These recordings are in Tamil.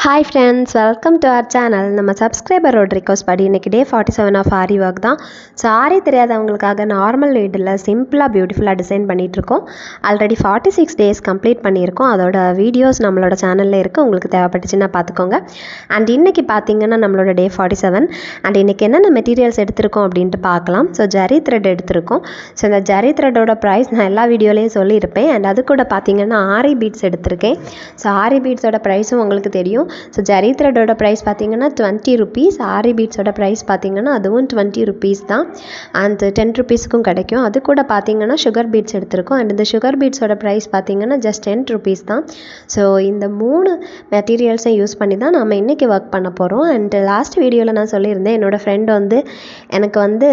Hi friends, welcome to our channel. நம்ம சப்ஸ்கிரைபரோட ரிக்வஸ்ட் படி இன்றைக்கி டே 47 ஆஃப் ஆரி ஒர்க் தான். ஸோ ஆரி தெரியாதவங்களுக்காக நார்மல் நீடில் சிம்பிளாக பியூட்டிஃபுல்லாக டிசைன் பண்ணிகிட்ருக்கோம். ஆல்ரெடி 46 டேஸ் கம்ப்ளீட் பண்ணியிருக்கோம். அதோட வீடியோஸ் நம்மளோட சேனலில் இருக்குது, உங்களுக்கு தேவைப்பட்டுச்சுன்னா பார்த்துக்கோங்க. அண்ட் இன்றைக்கி பார்த்திங்கன்னா நம்மளோட டே 47 அண்ட் இன்றைக்கி என்னென்ன மெட்டீரியல்ஸ் எடுத்திருக்கோம் அப்படின்ட்டு பார்க்கலாம். ஸோ ஜரி த்ரெட் எடுத்திருக்கோம். ஸோ இந்த ஜரி த்ரெட்டோட ப்ரைஸ் நான் எல்லா வீடியோலையும் சொல்லியிருப்பேன். அண்ட் அது கூட பார்த்திங்கன்னா ஆரி பீட்ஸ் எடுத்திருக்கேன். ஸோ ஆரி பீட்ஸோட ப்ரைஸும் உங்களுக்கு தெரியும். ஸோ ஜரி த்ரெட்டோட ப்ரைஸ் பார்த்திங்கன்னா 20 rupees. ஆரி பீட்ஸோட ப்ரைஸ் பார்த்திங்கன்னா அதுவும் 20 rupees தான். அண்ட் 10 rupeesக்கும் கிடைக்கும். அது கூட பார்த்திங்கன்னா சுகர் பீட்ஸ் எடுத்திருக்கோம். அண்ட் இந்த சுகர் பீட்ஸோட ப்ரைஸ் பார்த்திங்கன்னா ஜஸ்ட் 10 rupees தான். ஸோ இந்த 3 மெட்டீரியல்ஸை யூஸ் பண்ணி தான் நம்ம இன்றைக்கி ஒர்க் பண்ண போகிறோம். அண்ட் லாஸ்ட் வீடியோவில் நான் சொல்லியிருந்தேன், என்னோடய ஃப்ரெண்ட் எனக்கு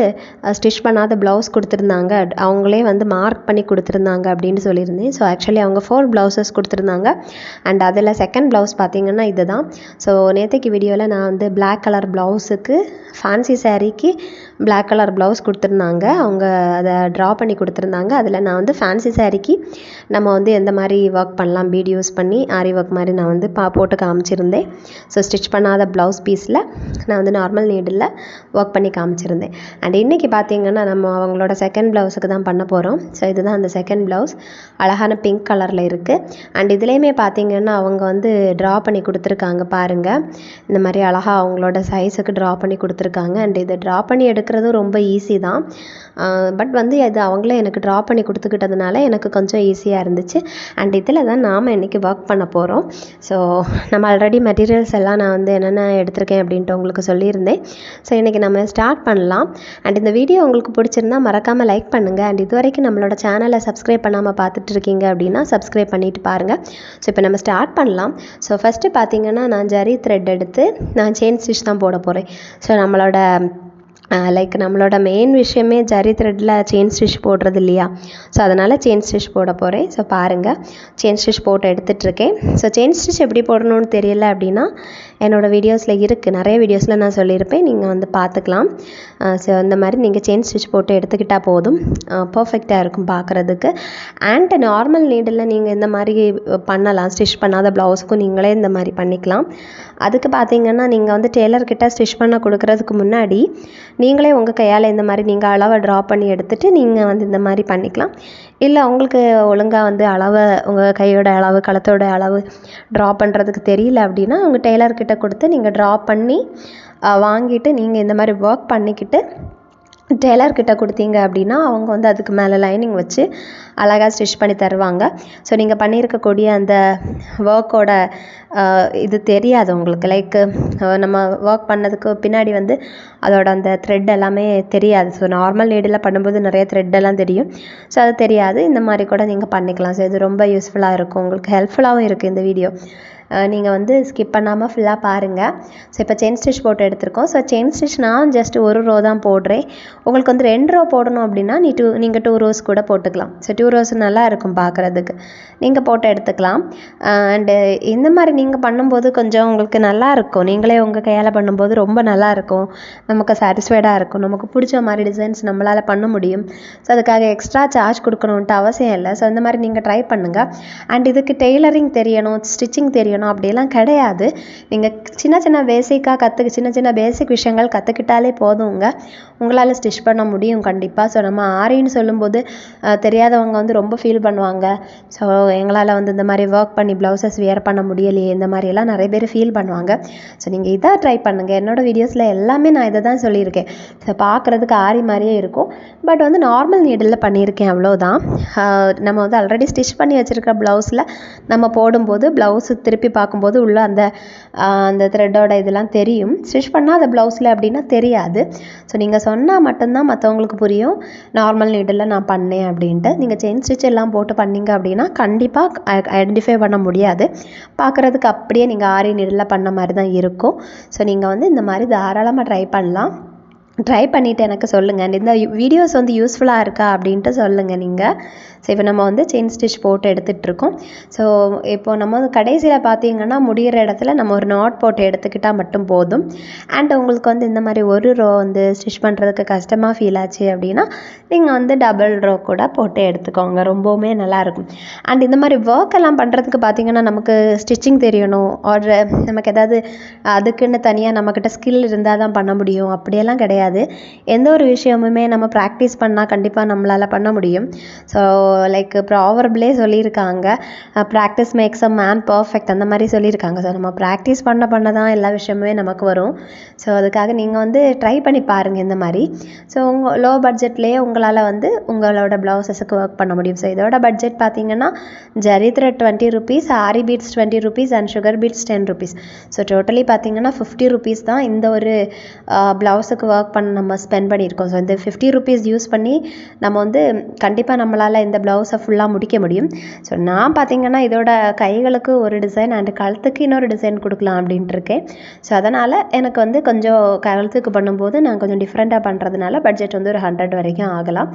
ஸ்டிச் பண்ணாத ப்ளவுஸ் கொடுத்துருந்தாங்க, அவங்களே மார்க் பண்ணி கொடுத்துருந்தாங்க அப்படின்னு சொல்லியிருந்தேன். ஸோ ஆக்சுவலி அவங்க 4 ப்ளவுசஸ் கொடுத்துருந்தாங்க. அண்ட் அதில் செகண்ட் ப்ளவுஸ் பார்த்திங்கன்னா இது தான். ஸோ நேற்றுக்கு வீடியோவில் நான் பிளாக் கலர் ப்ளவுஸுக்கு ஃபேன்சி சாரீக்கு பிளாக் கலர் ப்ளவுஸ் கொடுத்துருந்தாங்க. அவங்க அதை ட்ரா பண்ணி கொடுத்துருந்தாங்க. அதில் நான் ஃபேன்சி சாரீக்கு நம்ம எந்த மாதிரி ஒர்க் பண்ணலாம் பீட் யூஸ் பண்ணி ஆரி ஒர்க் மாதிரி நான் போட்டு காமிச்சிருந்தேன். ஸோ ஸ்டிச் பண்ணாத ப்ளவுஸ் பீஸில் நான் நார்மல் நீடில் ஒர்க் பண்ணி காமிச்சிருந்தேன். அண்ட் இன்றைக்கி பார்த்திங்கன்னா நம்ம அவங்களோட செகண்ட் ப்ளவுஸுக்கு தான் பண்ண போகிறோம். ஸோ இதுதான் அந்த செகண்ட் ப்ளவுஸ், அழகான பிங்க் கலரில் இருக்குது. அண்ட் இதுலேயுமே பார்த்திங்கன்னா அவங்க ட்ரா பண்ணி கொடுத்துருக்காங்க பாருங்கள். இந்த மாதிரி அழகாக அவங்களோட சைஸுக்கு ட்ரா பண்ணி கொடுத்துருக்காங்க. அண்ட் இதை ட்ரா பண்ணி எடுக்கிறதும் ரொம்ப ஈஸி தான். பட் இது அவங்களே எனக்கு ட்ரா பண்ணி கொடுத்துக்கிட்டதுனால எனக்கு கொஞ்சம் ஈஸியாக இருந்துச்சு. அண்ட் இதில் தான் நாம் இன்றைக்கி ஒர்க் பண்ண போகிறோம். ஸோ நம்ம ஆல்ரெடி மெட்டீரியல்ஸ் எல்லாம் நான் என்னென்ன எடுத்திருக்கேன் அப்படின்ட்டு உங்களுக்கு சொல்லியிருந்தேன். ஸோ இன்றைக்கி நம்ம ஸ்டார்ட் பண்ணலாம். அண்ட் இந்த வீடியோ உங்களுக்கு பிடிச்சிருந்தா மறக்காமல் லைக் பண்ணுங்கள். அண்ட் இது வரைக்கும் நம்மளோட சேனலை சப்ஸ்கிரைப் பண்ணாமல் பார்த்துட்டு இருக்கீங்க அப்படின்னா சப்ஸ்கிரைப் பண்ணிவிட்டு பாருங்கள். ஸோ இப்போ நம்ம ஸ்டார்ட் பண்ணலாம். ஸோ ஃபஸ்ட்டு பார்த்திங்கன்னா நான் ஜரி த்ரெட் எடுத்து நான் செயின் ஸ்டிச் தான் போட போகிறேன். ஸோ நம்மளோட மெயின் விஷயமே ஜரி த்ரெட்டில் செயின் ஸ்டிச் போடுறது இல்லையா? ஸோ அதனால் செயின் ஸ்டிச் போட போகிறேன். ஸோ பாருங்கள், செயின் ஸ்டிச் போட்டு எடுத்துகிட்ருக்கேன். ஸோ செயின் ஸ்டிச் எப்படி போடணும்னு தெரியல அப்படின்னா என்னோடய வீடியோஸில் இருக்குது, நிறைய வீடியோஸில் நான் சொல்லியிருப்பேன், நீங்கள் பார்த்துக்கலாம். ஸோ இந்த மாதிரி நீங்கள் செயின் ஸ்டிச் போட்டு எடுத்துக்கிட்டால் போதும், பர்ஃபெக்டாக இருக்கும் பார்க்குறதுக்கு. அண்ட் நார்மல் நீடில் நீங்கள் இந்த மாதிரி பண்ணலாம், ஸ்டிச் பண்ணாத ப்ளவுஸுக்கும் நீங்களே இந்த மாதிரி பண்ணிக்கலாம். அதுக்கு பார்த்திங்கன்னா நீங்கள் டெய்லர்கிட்ட ஸ்டிச் பண்ண கொடுக்குறதுக்கு முன்னாடி நீங்களே உங்கள் கையால் இந்த மாதிரி நீங்கள் அளவை ட்ரா பண்ணி எடுத்துகிட்டு நீங்கள் இந்த மாதிரி பண்ணிக்கலாம். இல்லை உங்களுக்கு ஒழுங்காக அளவை உங்கள் கையோட அளவு கழுத்தோட அளவு ட்ரா பண்ணுறதுக்கு தெரியல அப்படின்னா உங்கள் டெய்லர்கிட்ட கொடுத்து நீங்கள் ட்ரா பண்ணி வாங்கிட்டு நீங்கள் இந்த மாதிரி ஒர்க் பண்ணிக்கிட்டு டெய்லர்கிட்ட கொடுத்தீங்க அப்படின்னா அவங்க அதுக்கு மேலே லைனிங் வச்சு அழகாக ஸ்டிச் பண்ணி தருவாங்க. ஸோ நீங்கள் பண்ணியிருக்கக்கூடிய அந்த ஒர்க்கோட இது தெரியாது உங்களுக்கு. நம்ம ஒர்க் பண்ணதுக்கு பின்னாடி அதோட அந்த த்ரெட் எல்லாமே தெரியாது. ஸோ நார்மல் நீடில் பண்ணும்போது நிறைய த்ரெட்டெல்லாம் தெரியும். ஸோ அது தெரியாது. இந்த மாதிரி கூட நீங்கள் பண்ணிக்கலாம். ஸோ இது ரொம்ப யூஸ்ஃபுல்லாக இருக்கும், உங்களுக்கு ஹெல்ப்ஃபுல்லாகவும் இருக்குது இந்த வீடியோ. நீங்கள் ஸ்கிப் பண்ணாமல் ஃபுல்லாக பாருங்கள். ஸோ இப்போ செயின் ஸ்டிச் போட்டு எடுத்திருக்கோம். ஸோ செயின் ஸ்டிச் நான் ஜஸ்ட் 1 row தான் போடுறேன். உங்களுக்கு 2 row போடணும் அப்படின்னா நீங்கள் 2 rows கூட போட்டுக்கலாம். ஸோ 2 rows நல்லா இருக்கும் பார்க்குறதுக்கு, நீங்கள் போட்டு எடுத்துக்கலாம். அண்டு இந்த மாதிரி நீங்கள் பண்ணும்போது கொஞ்சம் உங்களுக்கு நல்லாயிருக்கும். நீங்களே உங்கள் கையால் பண்ணும்போது ரொம்ப நல்லாயிருக்கும், நமக்கு சாட்டிஸ்ஃபைடாக இருக்கும், நமக்கு பிடிச்ச மாதிரி டிசைன்ஸ் நம்மளால் பண்ண முடியும். ஸோ அதுக்காக எக்ஸ்ட்ரா சார்ஜ் கொடுக்கணுன்ட்டு அவசியம் இல்லை. ஸோ இந்த மாதிரி நீங்கள் ட்ரை பண்ணுங்கள். அண்ட் இதுக்கு டெய்லரிங் தெரியணும், ஸ்டிச்சிங் தெரியணும் அப்படியெல்லாம் கிடையாது. நீங்கள் சின்ன சின்ன பேசிக் விஷயங்கள் கற்றுக்கிட்டாலே போதுங்க, உங்களால் ஸ்டிச் பண்ண முடியும் கண்டிப்பாக. ஸோ நம்ம ஆரின்னு சொல்லும்போது தெரியாதவங்க ரொம்ப ஃபீல் பண்ணுவாங்க. ஸோ எங்களால் இந்த மாதிரி ஒர்க் பண்ணி ப்ளவுசஸ் வியர் பண்ண முடியலையே, இந்த மாதிரியெல்லாம் நிறைய பேர் ஃபீல் பண்ணுவாங்க. ஸோ நீங்கள் இதை ட்ரை பண்ணுங்கள். என்னோடய வீடியோஸில் எல்லாமே நான் இதை தான் சொல்லியிருக்கேன். ஸோ பார்க்குறதுக்கு ஆரி மாதிரியே இருக்கும், பட் நார்மல் நீடில் பண்ணியிருக்கேன், அவ்வளோதான். நம்ம ஆல்ரெடி ஸ்டிச் பண்ணி வச்சுருக்க ப்ளவுஸில் நம்ம போடும்போது ப்ளவுஸு திருப்பி பார்க்கும்போது உள்ள அந்த த்ரெட்டோட இதெல்லாம் தெரியும். ஸ்டிச் பண்ணால் அந்த ப்ளவுஸில் அப்படின்னா தெரியாது. ஸோ நீங்கள் சொன்னால் மட்டும்தான் மற்றவங்களுக்கு புரியும் நார்மல் நீடில் நான் பண்ணேன் அப்படின்ட்டு. நீங்கள் செயின் ஸ்டிச் எல்லாம் போட்டு பண்ணிங்க அப்படின்னா கண்டிப்பாக ஐடென்டிஃபை பண்ண முடியாது. பார்க்குறதுக்கு அப்படியே நீங்கள் ஆரி நீடில் பண்ண மாதிரி தான் இருக்கும். ஸோ நீங்கள் இந்த மாதிரி தாராளமாக ட்ரை பண்ணலாம். ட்ரை பண்ணிவிட்டு எனக்கு சொல்லுங்கள். அண்ட் இந்த வீடியோஸ் வந்து யூஸ்ஃபுல்லாக இருக்கா அப்படின்ட்டு சொல்லுங்கள் நீங்கள். ஸோ இப்போ நம்ம வந்து செயின் ஸ்டிச் போட்டு எடுத்துகிட்ருக்கோம். ஸோ இப்போது நம்ம வந்து கடைசியில் பார்த்தீங்கன்னா முடிகிற இடத்துல நம்ம ஒரு நாட் போட்டு எடுத்துக்கிட்டால் மட்டும் போதும். அண்ட் உங்களுக்கு வந்து இந்த மாதிரி ஒரு ரோ வந்து ஸ்டிச் பண்ணுறதுக்கு கஷ்டமாக ஃபீல் ஆச்சு அப்படின்னா நீங்கள் வந்து டபுள் ரோ கூட போட்டு எடுத்துக்கோங்க. ரொம்பவுமே நல்லாயிருக்கும். அண்ட் இந்த மாதிரி ஒர்க் எல்லாம் பண்ணுறதுக்கு பார்த்தீங்கன்னா நமக்கு ஸ்டிச்சிங் தெரியணும், ஒரு நமக்கு ஏதாவது அதுக்குன்னு தனியாக நம்மக்கிட்ட ஸ்கில் இருந்தால் தான் பண்ண முடியும் அப்படியெல்லாம் கிடையாது. எந்த ஒரு விஷயமுமே நம்ம ப்ராக்டிஸ் பண்ணால் கண்டிப்பாக நம்மளால் பண்ண முடியும். ஸோ லைக் ப்ராவர்பிளே சொல்லியிருக்காங்க, practice makes a man perfect, அந்த மாதிரி சொல்லியிருக்காங்க. ஸோ நம்ம ப்ராக்டிஸ் பண்ண தான் எல்லா விஷயமுமே நமக்கு வரும். ஸோ அதுக்காக நீங்கள் வந்து ட்ரை பண்ணி பாருங்கள் இந்த மாதிரி. ஸோ உங்கள் லோ பட்ஜெட்லேயே உங்களால் வந்து உங்களோட ப்ளவுஸஸுக்கு ஒர்க் பண்ண முடியும். ஸோ இதோட பட்ஜெட் பார்த்தீங்கன்னா zari thread 20 rupees, aari beads 20 rupees and sugar beads 10 rupees. So totally பார்த்தீங்கன்னா 50 rupees தான் இந்த ஒரு ப்ளவுஸுக்கு ஒர்க் பண்ண நம்ம ஸ்பெண்ட் பண்ணியிருக்கோம். ஸோ இந்த 50 rupees யூஸ் பண்ணி நம்ம வந்து கண்டிப்பாக நம்மளால் இந்த ப்ளவுஸை ஃபுல்லாக முடிக்க முடியும். ஸோ நான் பார்த்தீங்கன்னா இதோட கைகளுக்கு ஒரு டிசைன் அண்ட் கழுத்துக்கு இன்னொரு டிசைன் கொடுக்கலாம் அப்படின்ட்டு இருக்கேன். ஸோ அதனால் எனக்கு வந்து கொஞ்சம் கழுத்துக்கு பண்ணும்போது நான் கொஞ்சம் டிஃப்ரெண்ட்டாக பண்ணுறதுனால பட்ஜெட் வந்து ஒரு 100 வரைக்கும் ஆகலாம்.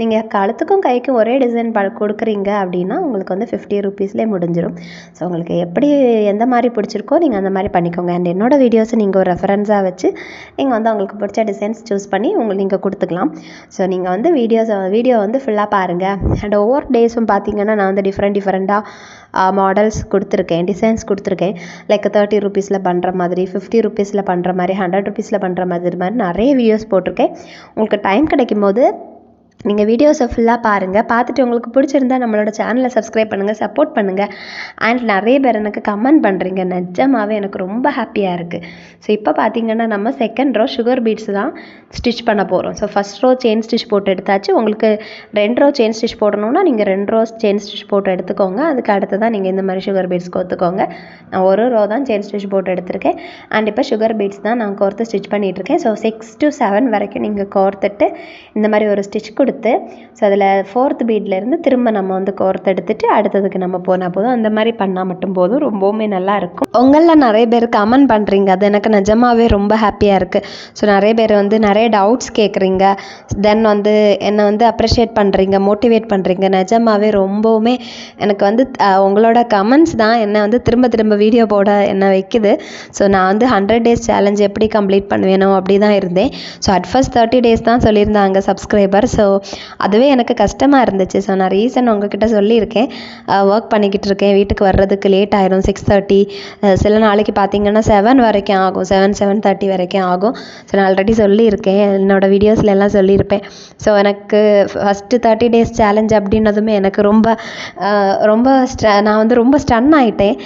நீங்கள் கழுத்துக்கும் கைக்கும் ஒரே டிசைன் கொடுக்குறீங்க அப்படின்னா உங்களுக்கு வந்து 50 rupeesலேயே முடிஞ்சிடும். ஸோ உங்களுக்கு எப்படி எந்த மாதிரி பிடிச்சிருக்கோ நீங்கள் அந்த மாதிரி பண்ணிக்கோங்க. அண்ட் என்னோடய வீடியோஸை நீங்கள் ஒரு ரெஃபரன்ஸாக வச்சு நீங்கள் வந்து உங்களுக்கு பிடிச்ச டிசைன்ஸ் சூஸ் பண்ணி நீங்கள் கொடுத்துக்கலாம். ஸோ நீங்கள் வந்து வீடியோ வந்து ஃபுல்லாக பாருங்கள். அண்ட் ஒவ்வொரு டேஸும் பார்த்தீங்கன்னா நான் வந்து டிஃப்ரெண்ட்டாக மாடல்ஸ் கொடுத்துருக்கேன், டிசைன்ஸ் கொடுத்துருக்கேன். லைக் 30 rupeesல பண்ணுற மாதிரி, 50 rupeesல பண்ணுற மாதிரி, 100 rupeesல பண்ணுற மாதிரி நிறைய வீடியோஸ் போட்டிருக்கேன். உங்களுக்கு டைம் கிடைக்கும் போது நீங்கள் வீடியோஸை ஃபுல்லாக பாருங்கள். பார்த்துட்டு உங்களுக்கு பிடிச்சிருந்தா நம்மளோட சேனலை சப்ஸ்கிரைப் பண்ணுங்கள், சப்போர்ட் பண்ணுங்கள். அண்ட் நிறைய பேர் எனக்கு கமெண்ட் பண்ணுறீங்க, நிஜமாகவே எனக்கு ரொம்ப ஹாப்பியாக இருக்குது. ஸோ இப்போ பார்த்தீங்கன்னா நம்ம செகண்ட் ரோ சுகர் பீட்ஸ் தான் ஸ்டிச் பண்ண போகிறோம். So first row chain stitch போட்டு எடுத்தாச்சு. உங்களுக்கு 2 ரோ செயின் ஸ்டிச் போடணுன்னா நீங்கள் 2 ரோ செயின் ஸ்டிச் போட்டு எடுத்துக்கோங்க. அதுக்கு அடுத்து தான் நீங்கள் இந்த மாதிரி சுகர் பீட்ஸ் கோர்த்துக்கோங்க. நான் ஒரு ரோ தான் செயின் ஸ்டிச் போட்டு எடுத்திருக்கேன். அண்ட் இப்போ சுகர் பீட்ஸ் தான் நான் கோர்த்து ஸ்டிச் பண்ணிகிட்ருக்கேன். ஸோ 6 to 7 வரைக்கும் நீங்கள் கோர்த்துட்டு இந்த மாதிரி ஒரு ஸ்டிச் கொடுத்து, ஸோ அதில் 4th பீட்லேருந்து திரும்ப நம்ம வந்து கோர்த்து எடுத்துகிட்டு அடுத்ததுக்கு நம்ம போனால் போதும். அந்த மாதிரி பண்ணால் மட்டும் போதும், ரொம்பவுமே நல்லாயிருக்கும். உங்களில் நிறைய பேர் கமெண்ட் பண்ணுறீங்க, அது எனக்கு நிஜமாகவே ரொம்ப ஹாப்பியாக இருக்குது. ஸோ நிறைய பேர் வந்து நிறைய டவுட்ஸ் கேட்குறீங்க, தென் வந்து என்னை வந்து அப்ரிஷியேட் பண்ணுறீங்க, மோட்டிவேட் பண்ணுறீங்க. நிஜமாகவே ரொம்பவுமே எனக்கு வந்து உங்களோட கமெண்ட்ஸ் தான் என்னை வந்து திரும்ப திரும்ப வீடியோ போட என்னை வைக்குது. ஸோ நான் வந்து 100 days சேலஞ்ச் எப்படி கம்ப்ளீட் பண்ணுவேனோ அப்படி தான் இருந்தேன். ஸோ அட் ஃபர்ஸ்ட் 30 days தான் சொல்லியிருந்தாங்க சப்ஸ்கிரைபர். ஸோ அதுவே எனக்கு கஷ்டமாக இருந்துச்சு. ஸோ நான் ரீசன் உங்ககிட்ட சொல்லியிருக்கேன், ஒர்க் பண்ணிக்கிட்டு இருக்கேன், வீட்டுக்கு வர்றதுக்கு லேட் ஆயிரும், 6:30, சில நாளைக்கு பார்த்தீங்கன்னா 7 வரைக்கும் ஆகும், 7:30 வரைக்கும் ஆகும். ஸோ நான் ஆல்ரெடி சொல்லியிருக்கேன், என்னோடய வீடியோஸில் எல்லாம் சொல்லியிருப்பேன். ஸோ எனக்கு ஃபஸ்ட்டு 30 days சேலஞ்ச் அப்படின்னதுமே எனக்கு ரொம்ப நான் வந்து ரொம்ப ஸ்டன் ஆகிட்டேன்.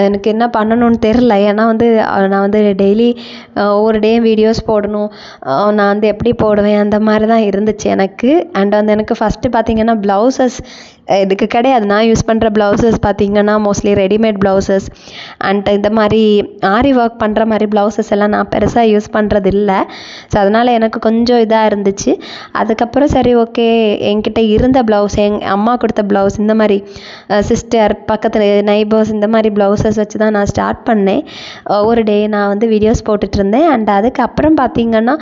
எனக்கு என்ன பண்ணணும்னு தெரில. ஏன்னா வந்து நான் வந்து டெய்லி ஒவ்வொரு டேயும் வீடியோஸ் போடணும், நான் வந்து எப்படி போடுவேன் அந்த மாதிரி தான் இருந்துச்சு எனக்கு. அண்ட் வந்து எனக்கு ஃபஸ்ட்டு பார்த்தீங்கன்னா ப்ளவுசஸ் இதுக்கு கிடையாது. நான் யூஸ் பண்ணுற ப்ளவுசஸ் பார்த்தீங்கன்னா மோஸ்ட்லி ரெடிமேட் ப்ளவுசஸ் அண்ட் இந்த மாதிரி ஆரி ஒர்க் பண்ணுற மாதிரி ப்ளவுசஸ் எல்லாம் நான் பெருசாக யூஸ் பண்ணுறது இல்லை. ஸோ அதனால் எனக்கு கொஞ்சம் இதாக இருந்துச்சு. அதுக்கப்புறம் சரி ஓகே, என்கிட்ட இருந்த ப்ளவுஸ், அம்மா கொடுத்த ப்ளவுஸ், இந்த மாதிரி சிஸ்டர், பக்கத்தில் நைபர்ஸ், இந்த மாதிரி ப்ளவுசஸ் வச்சு தான் நான் ஸ்டார்ட் பண்ணேன். ஒவ்வொரு டே நான் வந்து வீடியோஸ் போட்டுட்ருந்தேன். அண்ட் அதுக்கப்புறம் பார்த்தீங்கன்னா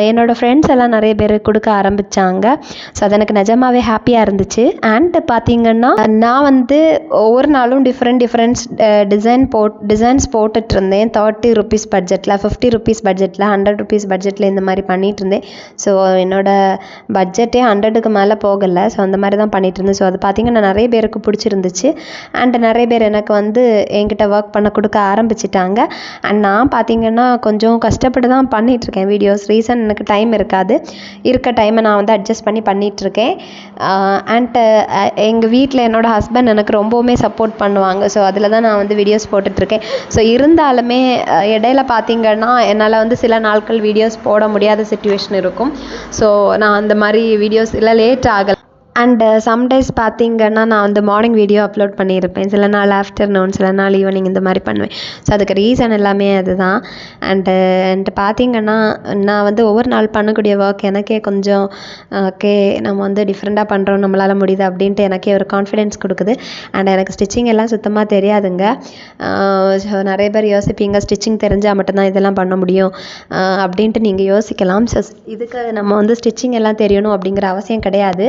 என்னோடய ஃப்ரெண்ட்ஸ் எல்லாம் நிறைய பேர் கொடுக்க ஆரம்பித்தாங்க. ஸோ அது எனக்கு நிஜமாகவே ஹாப்பியாக இருந்துச்சு. அண்ட் பார்த்தீங்கன்னா நான் வந்து ஒவ்வொரு நாளும் டிஃப்ரெண்ட் டிசைன்ஸ் போட்டுட்டு இருந்தேன். 30 rupees பட்ஜெட்டில், 50 rupees பட்ஜெட்டில், 100 rupees பட்ஜெட்டில் இந்த மாதிரி பண்ணிகிட்டு இருந்தேன். ஸோ என்னோடய பட்ஜெட்டே 100க்கு மேலே போகலை. ஸோ அந்த மாதிரி தான் பண்ணிகிட்டு இருந்தேன். ஸோ அது பார்த்திங்கன்னா நிறைய பேருக்கு பிடிச்சிருந்துச்சு. அண்ட் நிறைய பேர் எனக்கு வந்து என்கிட்ட ஒர்க் பண்ண கொடுக்க ஆரம்பிச்சிட்டாங்க. அண்ட் நான் பார்த்திங்கன்னா கொஞ்சம் கஷ்டப்பட்டு தான் பண்ணிகிட்ருக்கேன் வீடியோஸ். ரீசன் எனக்கு டைம் இருக்காது, இருக்க டைமை நான் வந்து அட்ஜஸ்ட் பண்ணிகிட்ருக்கேன். அண்ட் எங்கள் வீட்டில் என்னோடய ஹஸ்பண்ட் எனக்கு ரொம்பவுமே சப்போர்ட் பண்ணுவாங்க. ஸோ அதில் தான் நான் வந்து வீடியோஸ் போட்டுட்ருக்கேன். ஸோ இருந்தாலுமே இடையில பார்த்திங்கன்னா என்னால் வந்து சில நாட்கள் வீடியோஸ் போட முடியாத சிச்சுவேஷன் இருக்கும். ஸோ நான் அந்த மாதிரி வீடியோஸ் இல்லை லேட் ஆகலை. அண்டு சம்டேஸ் பார்த்தீங்கன்னா நான் வந்து மார்னிங் வீடியோ அப்லோட் பண்ணியிருப்பேன், சில நாள் ஆஃப்டர்நூன், சில நாள் ஈவினிங் இந்த மாதிரி பண்ணுவேன். ஸோ அதுக்கு ரீசன் எல்லாமே அதுதான். அண்டு பார்த்தீங்கன்னா நான் வந்து ஒவ்வொரு நாள் பண்ணக்கூடிய ஒர்க் எனக்கே கொஞ்சம் ஓகே நம்ம வந்து டிஃப்ரெண்ட்டாக பண்ணுறோம், நம்மளால் முடியுது அப்படின்ட்டு எனக்கே ஒரு கான்ஃபிடென்ஸ் கொடுக்குது. அண்ட் எனக்கு ஸ்டிச்சிங் எல்லாம் சுத்தமாக தெரியாதுங்க. ஸோ நிறைய பேர் யோசிப்பீங்க ஸ்டிச்சிங் தெரிஞ்சால் மட்டும்தான் இதெல்லாம் பண்ண முடியும் அப்படின்ட்டு நீங்கள் யோசிக்கலாம். ஸோ இதுக்கு நம்ம வந்து ஸ்டிச்சிங் எல்லாம் தெரியணும் அப்படிங்கிற அவசியம் கிடையாது.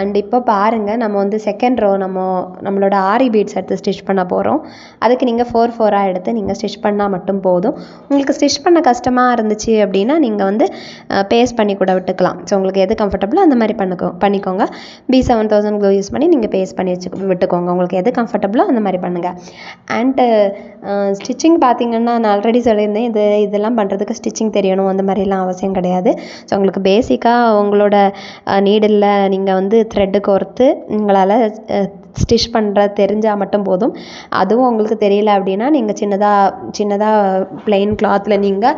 அண்ட் இப்போ பாருங்கள், நம்ம வந்து செகண்ட் ரோ நம்மளோட ஆரி பீட்ஸ் எடுத்து ஸ்டிச் பண்ண போகிறோம். அதுக்கு நீங்கள் 4 எடுத்து நீங்கள் ஸ்டிச் பண்ணால் மட்டும் போதும். உங்களுக்கு ஸ்டிச் பண்ண கஷ்டமாக இருந்துச்சு அப்படின்னா நீங்கள் வந்து பேஸ்ட் பண்ணி கூட விட்டுக்கலாம். ஸோ உங்களுக்கு எது கம்ஃபர்டபுளோ அந்த மாதிரி பண்ணிக்கோங்க. B7000 க்ளூ யூஸ் பண்ணி நீங்கள் பேஸ்ட் பண்ணி விட்டுக்கோங்க. உங்களுக்கு எது கம்ஃபர்டபுளோ அந்த மாதிரி பண்ணுங்கள். அண்டு ஸ்டிச்சிங் பார்த்திங்கன்னா நான் ஆல்ரெடி சொல்லியிருந்தேன், இதெல்லாம் பண்ணுறதுக்கு ஸ்டிச்சிங் தெரியணும் அந்த மாதிரிலாம் அவசியம் கிடையாது. ஸோ உங்களுக்கு பேசிக்காக உங்களோட நீடில் நீங்கள் வந்து த்ரெட்டு கோர்த்து உங்களால் ஸ்டிச் பண்ணுற தெரிஞ்சால் மட்டும் போதும். அதுவும் உங்களுக்கு தெரியல அப்படின்னா நீங்கள் சின்னதாக ப்ளெயின் கிளாத்தில் நீங்கள்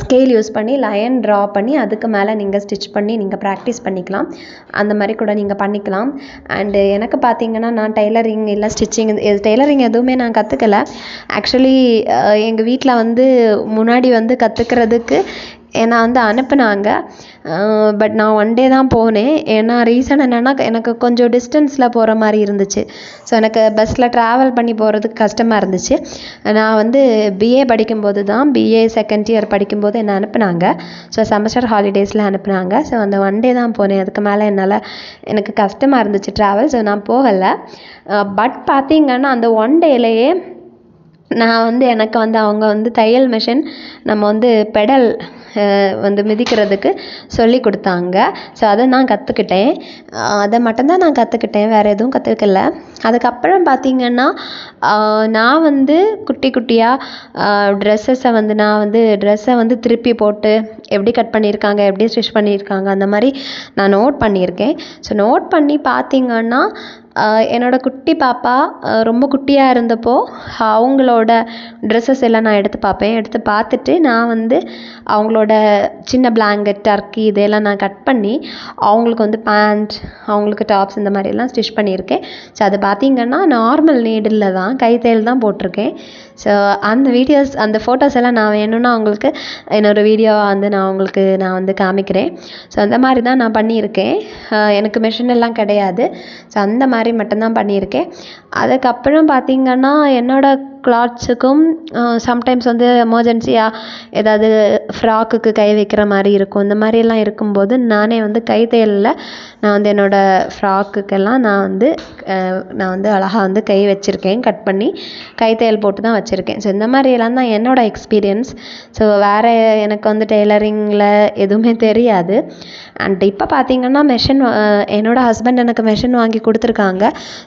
ஸ்கேல் யூஸ் பண்ணி லைன் ட்ரா பண்ணி அதுக்கு மேலே நீங்கள் ஸ்டிச் பண்ணி நீங்கள் ப்ராக்டிஸ் பண்ணிக்கலாம். அந்த மாதிரி கூட நீங்கள் பண்ணிக்கலாம். அண்டு எனக்கு பார்த்தீங்கன்னா நான் டெய்லரிங் இல்லை டெய்லரிங் எதுவுமே நான் கற்றுக்கல. ஆக்சுவலி எங்கள் வீட்டில் வந்து முன்னாடி வந்து கற்றுக்கிறதுக்கு என்னை வந்து அனுப்புனாங்க. பட் நான் ஒன் டே தான் போனேன். ஏன்னா ரீசன் என்னென்னா எனக்கு கொஞ்சம் டிஸ்டன்ஸில் போகிற மாதிரி இருந்துச்சு. ஸோ எனக்கு பஸ்ஸில் ட்ராவல் பண்ணி போகிறதுக்கு கஷ்டமாக இருந்துச்சு. நான் வந்து பிஏ படிக்கும்போது தான், பிஏ செகண்ட் இயர் படிக்கும்போது என்னை அனுப்புனாங்க. ஸோ செமஸ்டர் ஹாலிடேஸில் அனுப்புனாங்க. ஸோ அந்த ஒன் டே தான் போனேன். அதுக்கு மேலே எனக்கு கஷ்டமாக இருந்துச்சு ட்ராவல். ஸோ நான் போகலை. பட் பார்த்திங்கன்னா அந்த ஒன் டேலேயே நான் வந்து எனக்கு வந்து அவங்க வந்து தையல் மிஷின் நம்ம வந்து பெடல் வந்து மிதிக்கிறதுக்கு சொல்லி கொடுத்தாங்க. ஸோ அதை நான் கற்றுக்கிட்டேன். அதை மட்டும்தான் நான் கற்றுக்கிட்டேன், வேறு எதுவும் கற்றுக்கல. அதுக்கப்புறம் பார்த்திங்கன்னா நான் வந்து குட்டி குட்டியாக ட்ரெஸ்ஸை வந்து திருப்பி போட்டு எப்படி கட் பண்ணியிருக்காங்க, எப்படி ஸ்டிச் பண்ணியிருக்காங்க அந்த மாதிரி நான் நோட் பண்ணியிருக்கேன். ஸோ நோட் பண்ணி பார்த்திங்கன்னா என்னோடய குட்டி பாப்பா ரொம்ப குட்டியாக இருந்தப்போ அவங்களோட ட்ரெஸ்ஸஸ் எல்லாம் நான் எடுத்து பார்த்துட்டு நான் வந்து அவங்களோட சின்ன பிளாங்கெட், டர்க்கி இதெல்லாம் நான் கட் பண்ணி அவங்களுக்கு வந்து பேண்ட், அவங்களுக்கு டாப்ஸ் இந்த மாதிரிலாம் ஸ்டிச் பண்ணியிருக்கேன். ஸோ அது பார்த்திங்கன்னா நார்மல் நீடில் தான், கைத்தையல் தான் போட்டிருக்கேன். ஸோ அந்த ஃபோட்டோஸ் எல்லாம் நான் வேணும்னா உங்களுக்கு இன்னொரு வீடியோ வந்து நான் வந்து காமிக்கிறேன். ஸோ அந்த மாதிரி தான் நான் பண்ணியிருக்கேன். எனக்கு மிஷின் எல்லாம் கிடையாது. ஸோ அந்த மாதிரி மட்டும்தான் பண்ணியிருக்கேன். அதுக்கப்புறம் பார்த்திங்கன்னா என்னோடய கிளாத்ஸுக்கும் சம்டைம்ஸ் வந்து எமர்ஜென்சியாக ஏதாவது ஃப்ராக்குக்கு கை வைக்கிற மாதிரி இருக்கும். இந்த மாதிரியெல்லாம் இருக்கும்போது நானே வந்து கைத்தையலில் நான் வந்து என்னோடய ஃப்ராக்குக்கெல்லாம் நான் வந்து அழகாக வந்து கை வச்சுருக்கேன், கட் பண்ணி கைத்தையல் போட்டு தான் வச்சுருக்கேன். ஸோ இந்த மாதிரியெல்லாம் தான் என்னோடய எக்ஸ்பீரியன்ஸ். ஸோ வேறு எனக்கு வந்து டெய்லரிங்கில் எதுவுமே தெரியாது. அண்ட் இப்போ பார்த்திங்கன்னா என்னோடய ஹஸ்பண்ட் எனக்கு மெஷின் வாங்கி கொடுத்துருக்காங்க.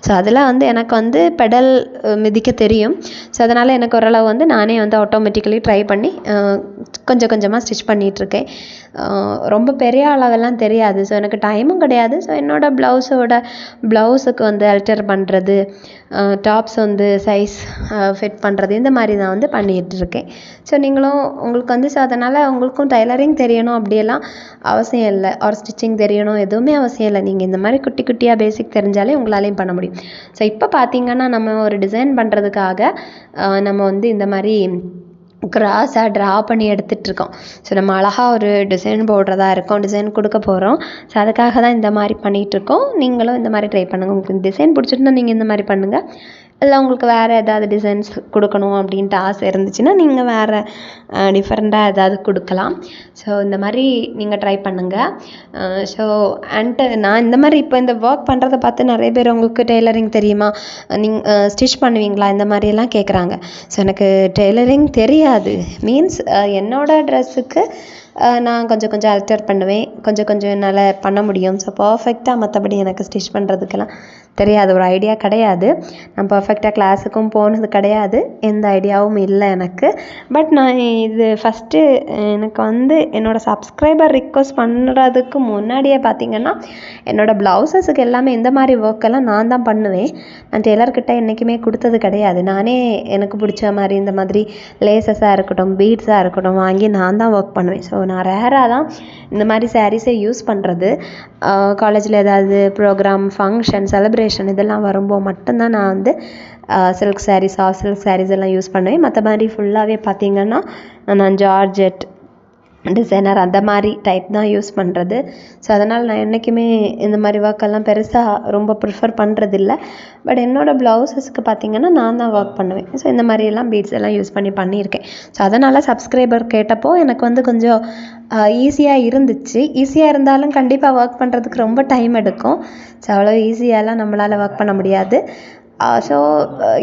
ஸோ அதில் வந்து எனக்கு வந்து பெடல் மிதிக்க தெரியும். ஸோ அதனால் எனக்கு ஓரளவு வந்து நானே வந்து ஆட்டோமேட்டிக்கலி ட்ரை பண்ணி கொஞ்சம் கொஞ்சமாக ஸ்டிச் பண்ணிகிட்ருக்கேன். ரொம்ப பெரிய அளவெல்லாம் தெரியாது. ஸோ எனக்கு டைமும் கிடையாது. ஸோ என்னோடய ப்ளவுஸுக்கு வந்து அல்டர் பண்ணுறது, டாப்ஸ் வந்து சைஸ் ஃபிட் பண்ணுறது, இந்த மாதிரி நான் வந்து பண்ணிகிட்ருக்கேன். ஸோ உங்களுக்கு வந்து ஸோ அதனால் உங்களுக்கும் டைலரிங் தெரியணும் அப்படியெல்லாம் அவசியம் இல்லை. ஒரு ஸ்டிச்சிங் தெரியணும் எதுவுமே அவசியம் இல்லை. நீங்கள் இந்த மாதிரி குட்டி குட்டியாக பேசிக் தெரிஞ்சாலே உங்களாலேயும் பண்ண முடியும். ஸோ இப்போ பார்த்திங்கன்னா நம்ம ஒரு டிசைன் பண்ணுறதுக்காக நம்ம வந்து இந்த மாதிரி கிராஸாக ட்ரா பண்ணி எடுத்துகிட்ருக்கோம். ஸோ நம்ம அழகாக ஒரு டிசைன் போடுறதா இருக்கோம், டிசைன் கொடுக்க போகிறோம். ஸோ அதுக்காக தான் இந்த மாதிரி பண்ணிகிட்ருக்கோம். நீங்களும் இந்த மாதிரி ட்ரை பண்ணுங்கள். உங்களுக்கு டிசைன் பிடிச்சிருந்தா நீங்கள் இந்த மாதிரி பண்ணுங்கள். இல்லை உங்களுக்கு வேறு ஏதாவது டிசைன்ஸ் கொடுக்கணும் அப்படின்ட்டு ஆசை இருந்துச்சுன்னா நீங்கள் வேறு டிஃப்ரெண்ட்டாக ஏதாவது கொடுக்கலாம். ஸோ இந்த மாதிரி நீங்கள் ட்ரை பண்ணுங்கள். ஸோ நான் இந்த மாதிரி இப்போ இந்த ஒர்க் பண்ணுறதை பார்த்து நிறைய பேர் உங்களுக்கு டெய்லரிங் தெரியுமா, நீங்கள் ஸ்டிச் பண்ணுவீங்களா, இந்த மாதிரியெல்லாம் கேட்குறாங்க. ஸோ எனக்கு டெய்லரிங் தெரியாது. மீன்ஸ் என்னோடய ட்ரெஸ்ஸுக்கு நான் கொஞ்சம் அல்டர் பண்ணுவேன், கொஞ்சம் என்னால் பண்ண முடியும். ஸோ பர்ஃபெக்டாக மற்றபடி எனக்கு ஸ்டிச் பண்ணுறதுக்கெல்லாம் தெரியாது, ஒரு ஐடியா கிடையாது. நான் பர்ஃபெக்டாக கிளாஸுக்கும் போனது கிடையாது, எந்த ஐடியாவும் இல்லை எனக்கு. பட் நான் இது ஃபஸ்ட்டு எனக்கு வந்து என்னோடய சப்ஸ்கிரைபர் ரிக்வஸ்ட் பண்ணுறதுக்கு முன்னாடியே பார்த்திங்கன்னா என்னோடய ப்ளவுசஸுக்கு எல்லாமே இந்த மாதிரி ஒர்க்கெல்லாம் நான் தான் பண்ணுவேன். நான் டெய்லர்கிட்ட என்றைக்குமே கொடுத்தது கிடையாது. நானே எனக்கு பிடிச்ச மாதிரி இந்த மாதிரி லேசஸாக இருக்கட்டும், பீட்ஸாக இருக்கட்டும் வாங்கி நான் தான் ஒர்க் பண்ணுவேன். ஸோ நான் ரேராக தான் இந்த மாதிரி சாரீஸை யூஸ் பண்ணுறது. காலேஜில் ஏதாவது ப்ரோக்ராம், ஃபங்க்ஷன், செலிப்ரேஷன் இதெல்லாம் வரும்போது மட்டும்தான் நான் வந்து silk sarees, soft silk sarees எல்லாம் யூஸ் பண்ணுவேன். மற்ற மாதிரி ஃபுல்லாகவே பார்த்திங்கன்னா நான் ஜார்ஜெட், டிசைனர் அந்த மாதிரி டைப் தான் யூஸ் பண்ணுறது. ஸோ அதனால் நான் என்றைக்குமே இந்த மாதிரி ஒர்க்கெல்லாம் பெருசாக ரொம்ப ப்ரிஃபர் பண்ணுறதில்ல. பட் என்னோடய ப்ளவுஸஸ்க்கு பார்த்திங்கன்னா நான் தான் ஒர்க் பண்ணுவேன். ஸோ இந்த மாதிரியெல்லாம் பீட்ஸ் எல்லாம் யூஸ் பண்ணியிருக்கேன். ஸோ அதனால் சப்ஸ்கிரைபர் கேட்டப்போ எனக்கு வந்து கொஞ்சம் ஈஸியாக இருந்துச்சு. ஈஸியாக இருந்தாலும் கண்டிப்பாக ஒர்க் பண்ணுறதுக்கு ரொம்ப டைம் எடுக்கும். ஸோ அவ்வளோ ஈஸியாகலாம் நம்மளால் ஒர்க் பண்ண முடியாது. ஸோ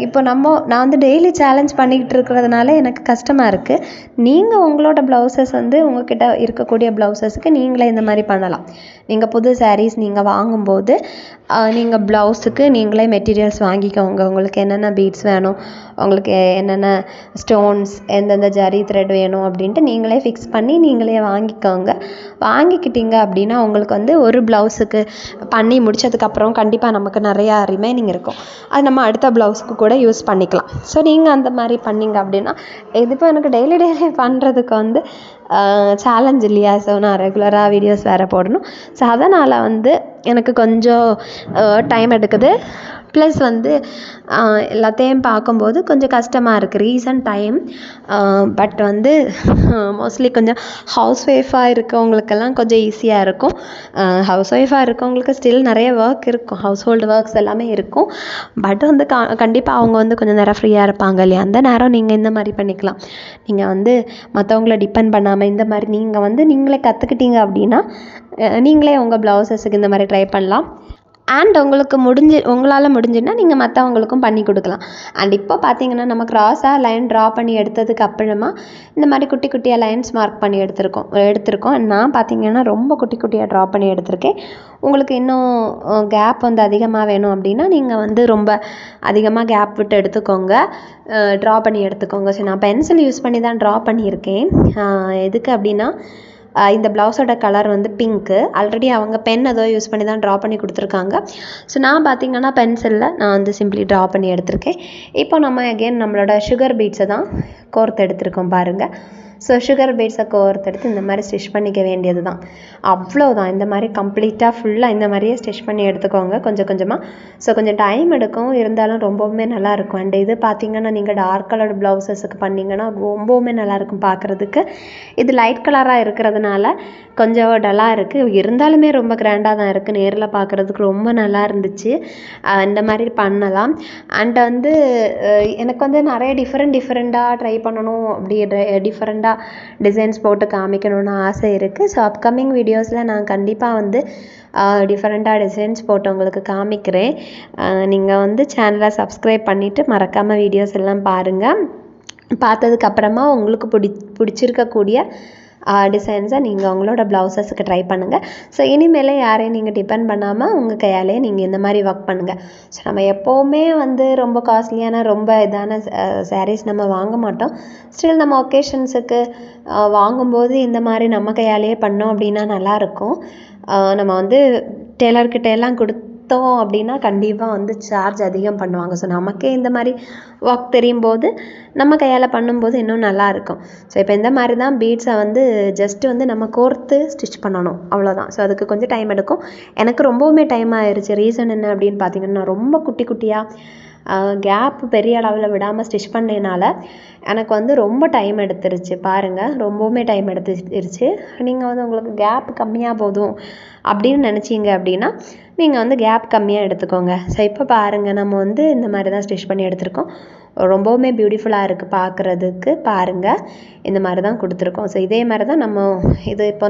இப்போ நான் வந்து டெய்லி சேலஞ்ச் பண்ணிக்கிட்டு இருக்கிறதுனால எனக்கு கஷ்டமாக இருக்குது. நீங்கள் உங்களோட ப்ளவுசஸ் வந்து உங்கள்கிட்ட இருக்கக்கூடிய ப்ளவுசஸ்க்கு நீங்களே இந்த மாதிரி பண்ணலாம். நீங்கள் புது சாரீஸ் நீங்கள் வாங்கும்போது நீங்கள் ப்ளவுஸுக்கு நீங்களே மெட்டீரியல்ஸ் வாங்கிக்கோங்க. உங்களுக்கு என்னென்ன பீட்ஸ் வேணும், உங்களுக்கு என்னென்ன ஸ்டோன்ஸ், எந்தெந்த ஜரி த்ரெட் வேணும் அப்படின்ட்டு நீங்களே ஃபிக்ஸ் பண்ணி நீங்களே வாங்கிக்கோங்க. வாங்கிக்கிட்டீங்க அப்படின்னா உங்களுக்கு வந்து ஒரு ப்ளவுஸுக்கு பண்ணி முடித்ததுக்கப்புறம் கண்டிப்பாக நமக்கு நிறையா ரிமைனிங் இருக்கும். அது நம்ம அடுத்த ப்ளவுஸ்க்கு கூட யூஸ் பண்ணிக்கலாம். ஸோ நீங்கள் அந்த மாதிரி பண்ணிங்க அப்படின்னா இது இப்போ எனக்கு டெய்லி பண்ணுறதுக்கு வந்து சேலஞ்ச் இல்லையா. ஸோ நான் ரெகுலராக வீடியோஸ் வேறு போடணும். ஸோ அதனால் வந்து எனக்கு கொஞ்சம் டைம் எடுக்குது. ப்ளஸ் வந்து எல்லாத்தையும் பார்க்கும்போது கொஞ்சம் கஷ்டமாக இருக்குது ரீசன்ட் டைம். பட் வந்து மோஸ்ட்லி கொஞ்சம் ஹவுஸ் ஒய்ஃபாக இருக்கவங்களுக்கெல்லாம் கொஞ்சம் ஈஸியாக இருக்கும். ஹவுஸ் ஒய்ஃபாக இருக்கவங்களுக்கு ஸ்டில் நிறைய ஒர்க் இருக்கும், ஹவுஸ் ஹோல்டு ஒர்க்ஸ் எல்லாமே இருக்கும். பட் வந்து கண்டிப்பாக அவங்க வந்து கொஞ்சம் நேரம் ஃப்ரீயாக இருப்பாங்க இல்லையா, அந்த நேரம் நீங்கள் இந்த மாதிரி பண்ணிக்கலாம். நீங்கள் வந்து மற்றவங்கள டிபெண்ட் பண்ணாமல் இந்த மாதிரி நீங்கள் வந்து நீங்களே கற்றுக்கிட்டீங்க அப்படின்னா நீங்களே உங்கள் ப்ளவுசஸுக்கு இந்த மாதிரி ட்ரை பண்ணலாம். அண்ட் உங்களால் முடிஞ்சுன்னா நீங்கள் மற்றவங்களுக்கும் பண்ணி கொடுக்கலாம். அண்ட் இப்போ பார்த்தீங்கன்னா நம்ம க்ராஸாக லைன் ட்ரா பண்ணி எடுத்ததுக்கு அப்புறமா இந்த மாதிரி குட்டி குட்டியாக லைன்ஸ் மார்க் பண்ணி எடுத்திருக்கோம். நான் பார்த்தீங்கன்னா ரொம்ப குட்டி குட்டியாக ட்ரா பண்ணி எடுத்திருக்கேன். உங்களுக்கு இன்னும் கேப் வந்து அதிகமாக வேணும் அப்படின்னா நீங்கள் வந்து ரொம்ப அதிகமாக கேப் விட்டு எடுத்துக்கோங்க, ட்ரா பண்ணி எடுத்துக்கோங்க. ஸோ நான் பென்சில் யூஸ் பண்ணி தான் ட்ரா பண்ணியிருக்கேன். எதுக்கு அப்படின்னா இந்த ப்ளவுஸோட கலர் வந்து பிங்க்கு. ஆல்ரெடி அவங்க பென் ஏதோ யூஸ் பண்ணி தான் ட்ரா பண்ணி கொடுத்துருக்காங்க. ஸோ நான் பார்த்திங்கன்னா பென்சிலில் நான் வந்து சிம்பிளி ட்ரா பண்ணி எடுத்திருக்கேன். இப்போ நம்ம அகெயின் நம்மளோட சுகர் பீட்ஸை தான் கோர்த்து எடுத்திருக்கோம் பாருங்கள். ஸோ சுகர் பீட்ஸை கோர்த்தெடுத்து இந்த மாதிரி ஸ்டிச் பண்ணிக்க வேண்டியது தான், அவ்வளோதான். இந்த மாதிரி கம்ப்ளீட்டாக ஃபுல்லாக இந்த மாதிரியே ஸ்டிச் பண்ணி எடுத்துக்கோங்க கொஞ்சம் கொஞ்சமாக. ஸோ கொஞ்சம் டைம் எடுக்கும், இருந்தாலும் ரொம்பவுமே நல்லாயிருக்கும். அண்ட் இது பார்த்திங்கன்னா நீங்கள் டார்க் கலர் ப்ளவுசஸுக்கு பண்ணிங்கன்னா ரொம்பவுமே நல்லாயிருக்கும் பார்க்குறதுக்கு. இது லைட் கலராக இருக்கிறதுனால கொஞ்சம் டல்லாக இருக்குது, இருந்தாலுமே ரொம்ப கிராண்டாக தான் இருக்குது. நேரில் பார்க்குறதுக்கு ரொம்ப நல்லா இருந்துச்சு. இந்த மாதிரி பண்ணலாம். அண்ட் வந்து எனக்கு வந்து நிறைய டிஃப்ரெண்ட்டாக ட்ரை பண்ணணும், அப்படி டிஃப்ரெண்ட்டாக டிசைன்ஸ் போட்டு காமிக்கணும்னு ஆசை இருக்குது. ஸோ அப்கமிங் வீடியோஸில் நான் கண்டிப்பாக வந்து டிஃப்ரெண்ட்டாக டிசைன்ஸ் போட்டு உங்களுக்கு காமிக்கிறேன். நீங்கள் வந்து சேனலை சப்ஸ்கிரைப் பண்ணிவிட்டு மறக்காமல் வீடியோஸ் எல்லாம் பாருங்கள். பார்த்ததுக்கப்புறமா உங்களுக்கு பிடிச்சிருக்கக்கூடிய டிசைன்ஸை நீங்கள் உங்களோட ப்ளவுசஸுக்கு ட்ரை பண்ணுங்கள். ஸோ இனிமேல் யாரையும் நீங்கள் டிபெண்ட் பண்ணாமல் உங்கள் கையாலே நீங்கள் இந்த மாதிரி ஒர்க் பண்ணுங்கள். ஸோ நம்ம எப்போவுமே வந்து ரொம்ப காஸ்ட்லியான ரொம்ப இதான சாரீஸ் நம்ம வாங்க மாட்டோம். ஸ்டில் நம்ம ஒகேஷன்ஸுக்கு வாங்கும்போது இந்த மாதிரி நம்ம கையாலேயே பண்ணோம் அப்படின்னா நல்லாயிருக்கும். நம்ம வந்து டெய்லர்கிட்ட எல்லாம் கொடுத்தோம் அப்படின்னா கண்டிப்பாக வந்து சார்ஜ் அதிகம் பண்ணுவாங்க. ஸோ நமக்கே இந்த மாதிரி ஒர்க் தெரியும் போது நம்ம கையால் பண்ணும்போது இன்னும் நல்லாயிருக்கும். ஸோ இப்போ இந்த மாதிரி தான் பீட்ஸை வந்து ஜஸ்ட்டு வந்து நம்ம கோர்த்து ஸ்டிச் பண்ணணும், அவ்வளோதான். ஸோ அதுக்கு கொஞ்சம் டைம் எடுக்கும். எனக்கு ரொம்பவுமே டைம் ஆயிடுச்சு. ரீசன் என்ன அப்படின்னு பார்த்தீங்கன்னா ரொம்ப குட்டி குட்டியாக கேப் பெரிய அளவில் விடாமல் ஸ்டிச் பண்ணதுனால எனக்கு வந்து ரொம்ப டைம் எடுத்துருச்சு பாருங்கள், ரொம்பவுமே டைம் எடுத்துருச்சு. நீங்கள் வந்து உங்களுக்கு கேப் கம்மியாக போதும் அப்படின்னு நினச்சிங்க அப்படின்னா நீங்கள் வந்து கேப் கம்மியாக எடுத்துக்கோங்க. ஸோ இப்போ பாருங்கள் நம்ம வந்து இந்த மாதிரி தான் ஸ்டிச் பண்ணி எடுத்திருக்கோம். ரொம்பவுமே பியூட்டிஃபுல்லாக இருக்குது பார்க்குறதுக்கு. பாருங்கள் இந்த மாதிரி தான் கொடுத்துருக்கோம். ஸோ இதே மாதிரி தான் இது இப்போ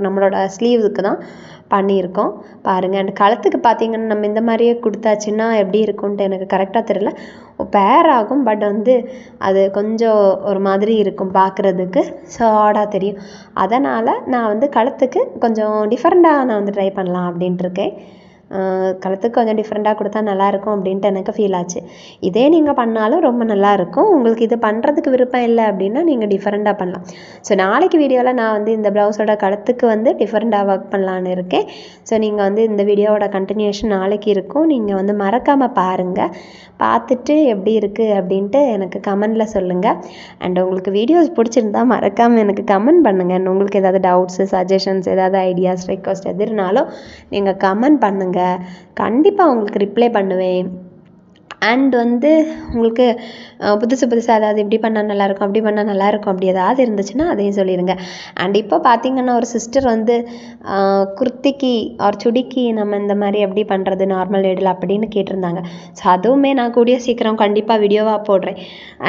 நம்மளோட ஸ்லீவுக்கு தான் பண்ணியிருக்கோம் பாருங்கள். அண்ட் கழுத்துக்கு பார்த்திங்கன்னா நம்ம இந்த மாதிரியே கொடுத்தாச்சுன்னா எப்படி இருக்கும்ன்ட்டு எனக்கு கரெக்டாக தெரியல, பேர் ஆகும். பட் வந்து அது கொஞ்சம் ஒரு மாதிரி இருக்கும் பார்க்குறதுக்கு, ஸோ ஆடாக தெரியும். அதனால் நான் வந்து கழுத்துக்கு கொஞ்சம் டிஃப்ரெண்ட்டாக நான் வந்து ட்ரை பண்ணலாம் அப்படின்ட்டு இருக்கேன். கழுத்துக்கு கொஞ்சம் டிஃப்ரெண்ட்டாக கொடுத்தா நல்லாயிருக்கும் அப்படின்ட்டு எனக்கு ஃபீல் ஆச்சு. இதே நீங்கள் பண்ணாலும் ரொம்ப நல்லாயிருக்கும். உங்களுக்கு இது பண்ணுறதுக்கு விருப்பம் இல்லை அப்படின்னா நீங்கள் டிஃப்ரெண்ட்டாக பண்ணலாம். ஸோ நாளைக்கு வீடியோவில் நான் வந்து இந்த ப்ளவுஸோட கழுத்துக்கு வந்து டிஃப்ரெண்ட்டாக ஒர்க் பண்ணலான்னு இருக்கேன். ஸோ நீங்கள் வந்து இந்த வீடியோவோட கண்டினியூஷன் நாளைக்கு இருக்கும். நீங்கள் வந்து மறக்காமல் பாருங்கள். பார்த்துட்டு எப்படி இருக்குது அப்படின்ட்டு எனக்கு கமெண்டில் சொல்லுங்கள். அண்ட் உங்களுக்கு வீடியோஸ் பிடிச்சிருந்தா மறக்காமல் எனக்கு கமெண்ட் பண்ணுங்கள். அண்ட் உங்களுக்கு ஏதாவது டவுட்ஸு, சஜஷன்ஸ், ஏதாவது ஐடியாஸ், ரெக்வஸ்ட் எது இருந்தாலும் நீங்கள் கமெண்ட் பண்ணுங்கள். கண்டிப்பாக உங்களுக்கு ரிப்ளை பண்ணுவேன். அண்ட் வந்து உங்களுக்கு புதுசாக அதாவது இப்படி பண்ணால் நல்லாயிருக்கும், அப்படி பண்ணால் நல்லாயிருக்கும் அப்படி ஏதாவது இருந்துச்சுன்னா அதையும் சொல்லிடுங்க. அண்ட் இப்போ பார்த்திங்கன்னா ஒரு சிஸ்டர் வந்து குர்த்திக்கு ஒரு சுடிக்கு நம்ம இந்த மாதிரி எப்படி பண்ணுறது நார்மல் நீடில் அப்படின்னு கேட்டிருந்தாங்க. ஸோ அதுவுமே நான் கூடிய சீக்கிரம் கண்டிப்பாக வீடியோவாக போடுறேன்.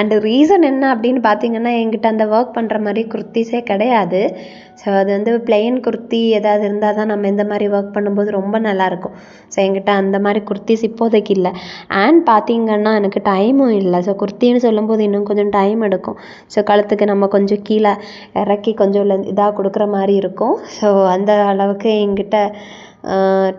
அண்டு ரீசன் என்ன அப்படின்னு பார்த்திங்கன்னா என்கிட்ட அந்த ஒர்க் பண்ணுற மாதிரி குர்த்திஸே கிடையாது. ஸோ அது வந்து பிளெயின் குர்த்தி ஏதாவது இருந்தால் தான் நம்ம இந்த மாதிரி ஒர்க் பண்ணும்போது ரொம்ப நல்லாயிருக்கும். ஸோ என்கிட்ட அந்த மாதிரி குர்த்திஸ் இப்போதைக்கு இல்லை. அண்ட் பார்த்திங்கன்னா எனக்கு டைமும் இல்லை. ஸோ குர்த்தின்னு சொல்லும்போது இன்னும் கொஞ்சம் டைம் எடுக்கும். ஸோ கழுத்துக்கு நம்ம கொஞ்சம் கீழே இறக்கி கொஞ்சம் இதாக கொடுக்குற மாதிரி இருக்கும். ஸோ அந்த அளவுக்கு என்கிட்ட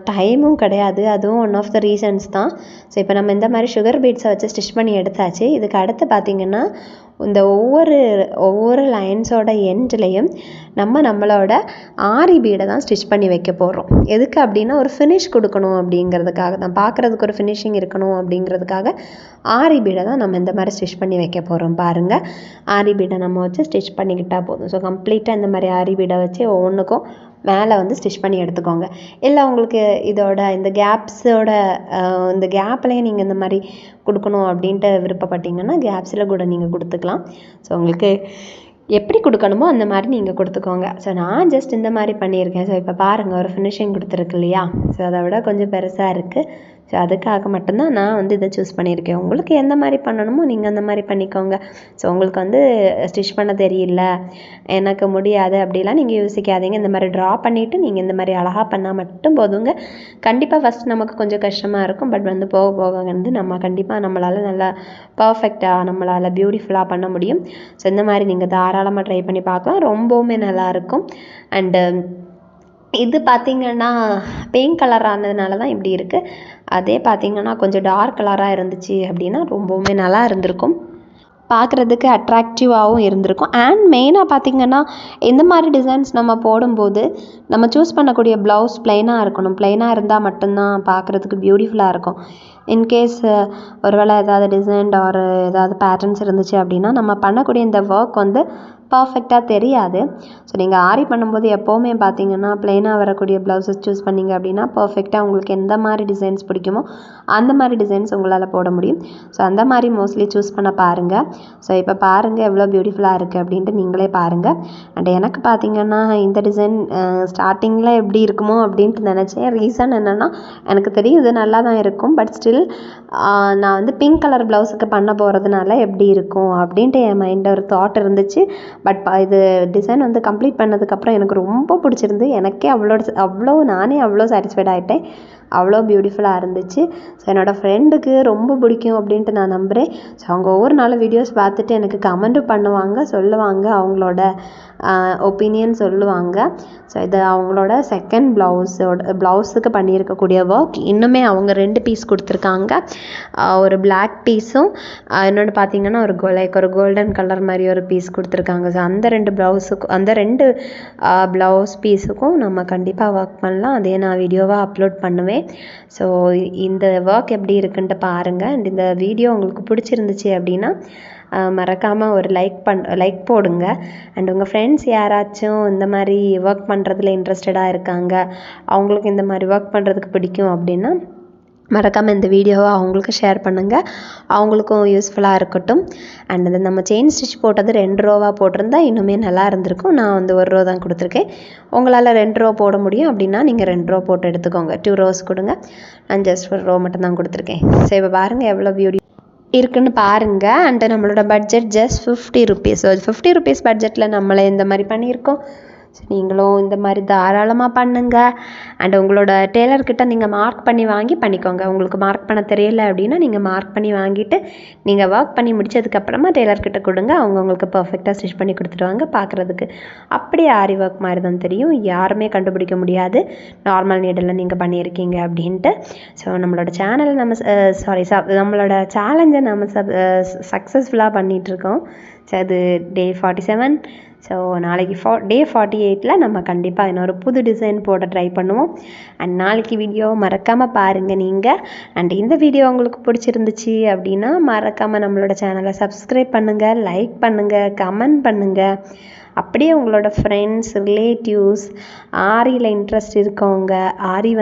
டைமும் கிடையாது. அதுவும் ஒன் ஆஃப் த ரீசன்ஸ் தான். ஸோ இப்போ நம்ம இந்த மாதிரி சுகர் பீட்ஸை வச்சு ஸ்டிச் பண்ணி எடுத்தாச்சு. இதுக்கு அடுத்து பார்த்திங்கன்னா இந்த ஒவ்வொரு லைன்ஸோட எண்ட்லேயும் நம்மளோட ஆரி பீடை தான் ஸ்டிச் பண்ணி வைக்க போகிறோம். எதுக்கு அப்படின்னா ஒரு ஃபினிஷ் கொடுக்கணும் அப்படிங்கிறதுக்காக தான், பார்க்குறதுக்கு ஒரு ஃபினிஷிங் இருக்கணும் அப்படிங்கிறதுக்காக ஆரி பீடை தான் நம்ம இந்த மாதிரி ஸ்டிச் பண்ணி வைக்க போகிறோம். பாருங்கள், ஆரி பீடை நம்ம வச்சு ஸ்டிச் பண்ணிக்கிட்டால் போதும். ஸோ கம்ப்ளீட்டாக இந்த மாதிரி ஆரி பீடை வச்சு ஒவ்வொன்றுக்கும் மேலே வந்து ஸ்டிச் பண்ணி எடுத்துக்கோங்க. இல்லை உங்களுக்கு இதோட இந்த கேப்ஸோட இந்த கேப்லேயே நீங்கள் இந்த மாதிரி கொடுக்கணும் அப்படின்ட்டு விருப்பப்பட்டீங்கன்னா கேப்ஸில் கூட நீங்கள் கொடுத்துக்கலாம். ஸோ உங்களுக்கு எப்படி கொடுக்கணுமோ அந்த மாதிரி நீங்கள் கொடுத்துக்கோங்க. ஸோ நான் ஜஸ்ட் இந்த மாதிரி பண்ணியிருக்கேன். ஸோ இப்போ பாருங்கள் ஒரு ஃபினிஷிங் கொடுத்துருக்கு இல்லையா? ஸோ அதை விட கொஞ்சம் பெருசாக இருக்குது. ஸோ அதுக்காக மட்டும்தான் நான் வந்து இதை சூஸ் பண்ணியிருக்கேன். உங்களுக்கு எந்த மாதிரி பண்ணணுமோ நீங்கள் அந்த மாதிரி பண்ணிக்கோங்க. ஸோ உங்களுக்கு வந்து ஸ்டிச் பண்ண தெரியல, எனக்கு முடியாது அப்படிலாம் நீங்கள் யோசிக்காதீங்க. இந்த மாதிரி ட்ரா பண்ணிவிட்டு நீங்கள் இந்த மாதிரி அழகாக பண்ணால் மட்டும் போதுங்க. கண்டிப்பாக ஃபஸ்ட் நமக்கு கொஞ்சம் கஷ்டமாக இருக்கும். பட் வந்து போக போக வந்து நம்ம கண்டிப்பாக நம்மளால் நல்லா பர்ஃபெக்டாக நம்மளால் பியூட்டிஃபுல்லாக பண்ண முடியும். ஸோ இந்த மாதிரி நீங்கள் தாராளமாக ட்ரை பண்ணி பார்க்கலாம். ரொம்பவுமே நல்லாயிருக்கும். அண்டு இது பார்த்திங்கன்னா பிங்க் கலர் ஆனதுனால தான் இப்படி இருக்குது. அதே பார்த்திங்கன்னா கொஞ்சம் டார்க் கலராக இருந்துச்சு அப்படின்னா ரொம்பவுமே நல்லா இருந்திருக்கும், பார்க்குறதுக்கு அட்ராக்டிவாகவும் இருந்திருக்கும். அண்ட் மெயினாக பார்த்திங்கன்னா இந்த மாதிரி டிசைன்ஸ் நம்ம போடும்போது நம்ம சூஸ் பண்ணக்கூடிய ப்ளவுஸ் ப்ளைனாக இருக்கணும். ப்ளைனாக இருந்தால் மட்டும்தான் பார்க்குறதுக்கு பியூட்டிஃபுல்லாக இருக்கும். இன்கேஸ் ஒருவேளை ஏதாவது டிசைன் ஆர் ஏதாவது பேட்டர்ன்ஸ் இருந்துச்சு அப்படின்னா நம்ம பண்ணக்கூடிய இந்த ஒர்க் வந்து பர்ஃபெக்டாக தெரியாது. ஸோ நீங்கள் ஆரி பண்ணும்போது எப்போவுமே பார்த்தீங்கன்னா ப்ளைனாக வரக்கூடிய ப்ளவுஸஸ் சூஸ் பண்ணிங்க அப்படின்னா பர்ஃபெக்டாக உங்களுக்கு எந்த மாதிரி டிசைன்ஸ் பிடிக்குமோ அந்த மாதிரி டிசைன்ஸ் உங்களால் போட முடியும். ஸோ அந்த மாதிரி மோஸ்ட்லி சூஸ் பண்ண பாருங்கள். ஸோ இப்போ பாருங்கள் எவ்வளோ பியூட்டிஃபுல்லாக இருக்குது அப்படின்ட்டு நீங்களே பாருங்கள். அண்ட் எனக்கு பார்த்திங்கன்னா இந்த டிசைன் ஸ்டார்டிங்கில் எப்படி இருக்குமோ அப்படின்ட்டு நினச்சேன். ரீசன் என்னென்னா எனக்கு தெரியும் இது நல்லா தான் இருக்கும். பட் ஸ்டில் நான் வந்து பிங்க் கலர் ப்ளவுஸுக்கு பண்ண போகிறதுனால எப்படி இருக்கும் அப்படின்ட்டு என் மைண்டில் ஒரு தாட் இருந்துச்சு. பட் இது டிசைன் வந்து கம்ப்ளீட் பண்ணதுக்கப்புறம் எனக்கு ரொம்ப பிடிச்சிருந்து. எனக்கே நானே அவ்வளோ சாட்டிஸ்ஃபைட் ஆகிட்டேன். அவ்வளோ பியூட்டிஃபுல்லாக இருந்துச்சு. ஸோ என்னோடய ஃப்ரெண்டுக்கு ரொம்ப பிடிக்கும் அப்படின்ட்டு நான் நம்புகிறேன். ஸோ அவங்க ஒவ்வொரு நாளும் வீடியோஸ் பார்த்துட்டு எனக்கு கமெண்ட்டும் பண்ணுவாங்க, சொல்லுவாங்க, அவங்களோட ஒப்பீனியன் சொல்லுவாங்க. ஸோ இது அவங்களோட செகண்ட் ப்ளவுஸுக்கு பண்ணியிருக்கக்கூடிய ஒர்க். இன்னுமே அவங்க 2 பீஸ் கொடுத்துருக்காங்க. ஒரு பிளாக் பீஸும் இன்னொன்று பார்த்திங்கன்னா ஒரு கோல்டன் கலர் மாதிரி ஒரு பீஸ் கொடுத்துருக்காங்க. ஸோ அந்த 2 ப்ளவுஸ் பீஸுக்கும் நம்ம கண்டிப்பாக ஒர்க் பண்ணலாம். அதே நான் வீடியோவாக அப்லோட் பண்ணுவேன். ஸோ இந்த ஒர்க் எப்படி இருக்குன்ட்டு பாருங்கள். அண்ட் இந்த வீடியோ உங்களுக்கு பிடிச்சிருந்துச்சு அப்படின்னா மறக்காமல் ஒரு லைக் போடுங்க. அண்ட் உங்கள் ஃப்ரெண்ட்ஸ் யாராச்சும் இந்த மாதிரி ஒர்க் பண்ணுறதுல இன்ட்ரெஸ்டடாக இருக்காங்க, அவங்களுக்கு இந்த மாதிரி ஒர்க் பண்ணுறதுக்கு பிடிக்கும் அப்படின்னா மறக்காமல் இந்த வீடியோவை அவங்களுக்கு ஷேர் பண்ணுங்கள், அவங்களுக்கும் யூஸ்ஃபுல்லாக இருக்கட்டும். அண்ட் இது நம்ம செயின் ஸ்டிச் போட்டது 2 ரோவாக போட்டிருந்தா இன்னுமே நல்லா இருந்திருக்கும். நான் வந்து 1 ரோ தான் கொடுத்துருக்கேன். உங்களால் 2 ரோ போட முடியும் அப்படின்னா நீங்கள் 2 ரோ போட்டு எடுத்துக்கோங்க. 2 ரோஸ் கொடுங்க. நான் ஜஸ்ட் 1 ரோ மட்டும் தான் கொடுத்துருக்கேன். ஸோ இப்போ பாருங்கள் எவ்வளோ பியூட்டி இருக்குன்னு பாருங்கள். அண்ட் நம்மளோட budget just 50 rupees. So 50 rupees பட்ஜெட்டில் நம்மளே இந்த மாதிரி பண்ணியிருக்கோம். ஸோ நீங்களும் இந்த மாதிரி தாராளமாக பண்ணுங்கள். அண்ட் உங்களோட டெய்லர்கிட்ட நீங்கள் மார்க் பண்ணி வாங்கி பண்ணிக்கோங்க. உங்களுக்கு மார்க் பண்ண தெரியல அப்படின்னா நீங்கள் மார்க் பண்ணி வாங்கிட்டு நீங்கள் ஒர்க் பண்ணி முடிச்சதுக்கப்புறமா டெய்லர்கிட்ட கொடுங்க. அவங்க உங்களுக்கு பர்ஃபெக்டாக ஸ்டிச் பண்ணி கொடுத்துருவாங்க. பார்க்குறதுக்கு அப்படியே ஆரி ஒர்க் மாதிரி தான் தெரியும். யாருமே கண்டுபிடிக்க முடியாது நார்மல் நீடில் நீங்கள் பண்ணியிருக்கீங்க அப்படின்ட்டு. ஸோ நம்மளோட சேனலை நம்மளோட சேலஞ்சை நம்ம சக்ஸஸ்ஃபுல்லாக பண்ணிகிட்ருக்கோம். ஸோ அது டே 47. ஸோ நாளைக்கு டே 48 நம்ம கண்டிப்பாக இன்னொரு புது டிசைன் போட ட்ரை பண்ணுவோம். அண்ட் நாளைக்கு வீடியோ மறக்காமல் பாருங்கள் நீங்கள். அண்ட் இந்த வீடியோ உங்களுக்கு பிடிச்சிருந்துச்சு அப்படின்னா மறக்காமல் நம்மளோட சேனலை சப்ஸ்கிரைப் பண்ணுங்கள், லைக் பண்ணுங்கள், கமெண்ட் பண்ணுங்கள். அப்படியே உங்களோட ஃப்ரெண்ட்ஸ், ரிலேட்டிவ்ஸ், ஆரியில் இன்ட்ரெஸ்ட் இருக்கவங்க, ஆரி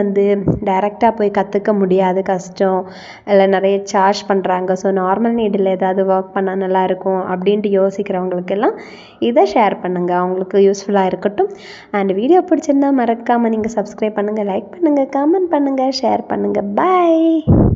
டைரெக்டாக போய் கற்றுக்க முடியாது, கஷ்டம், இல்லை நிறைய சார்ஜ் பண்ணுறாங்க, ஸோ நார்மல் நீடில் ஏதாவது ஒர்க் பண்ணால் நல்லாயிருக்கும் அப்படின்ட்டு யோசிக்கிறவங்களுக்கெல்லாம் இதை ஷேர் பண்ணுங்கள். அவங்களுக்கு யூஸ்ஃபுல்லாக இருக்கட்டும். அண்ட் வீடியோ பிடிச்சிருந்தா மறக்காமல் நீங்கள் சப்ஸ்கிரைப் பண்ணுங்கள், லைக் பண்ணுங்கள், கமெண்ட் பண்ணுங்கள், ஷேர் பண்ணுங்கள். பாய்.